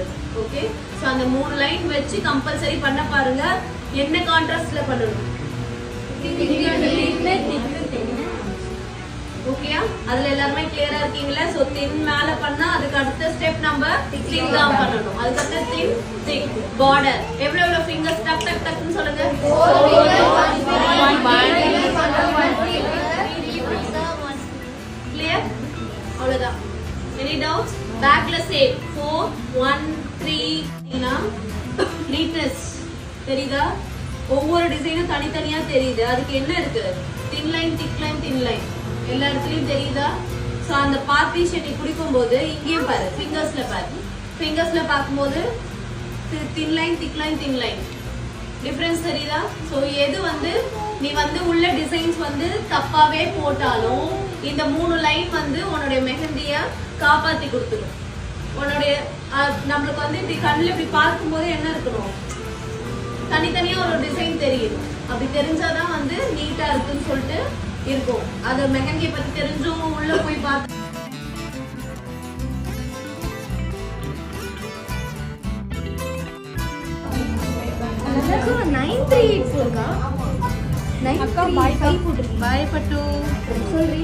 பண்றது. Okay, so அந்த 3 line வச்சு கம்பல்சரி பண்ண பாருங்க. என்ன கான்ட்ராஸ்ட்ல பண்ணணும்? ஓகேயா? அதுல எல்லாரும் கிளியரா இருக்கீங்களா? சோ thin மேல பண்ணா அதுக்கு அடுத்த ஸ்டெப் நம்ம thick தான் பண்ணணும். அதுக்கு அடுத்து thin thick border. எவ்வளவு ஃபிங்கர்ஸ் டக் டக் டக்னு சொல்லுங்க. 4 கிளியர்? அவ்வளவுதான். Any doubts? பேக்ல சேம் 4 1 3 னா நீட்னஸ் தெரியுதா? ஒவ்வொரு டிசைனும் தனித்தனியா தெரியுது. அதுக்கு என்ன இருக்கு? thin line thick line thin line எல்லா இடத்துலயும் தெரியுதா? சோ அந்த பார்ட்டிஷன் நீ குடிக்கும் போது இங்கேயும் பாரு, ஃபிங்கர்ஸ்ல பாரு. ஃபிங்கர்ஸ்ல பாக்கும்போது thin line thick line thin line difference தெரியுதா? சோ எது வந்து நீ வந்து உள்ள டிசைன்ஸ் வந்து தப்பாவே போட்டாலும் இந்த 3 லைன் வந்து உன்னுடைய மெஹந்திய காப்பாத்தி கொடுத்துரும். உன்னுடைய நம்மளுக்கு வந்து இப்படி கண்ணுல இப்படி பார்க்கும்போது என்ன இருக்கணும்? தனித்தனியா ஒரு டிசைன் தெரியும். அப்படி தெரிஞ்சாதான் வந்து நீட்டா இருக்குன்னு சொல்லிட்டு இருக்கும். அது மெஹந்தியை பத்தி தெரிஞ்சவங்க உள்ள போய் பார்த்து பாய் பட்டு சொல்றீ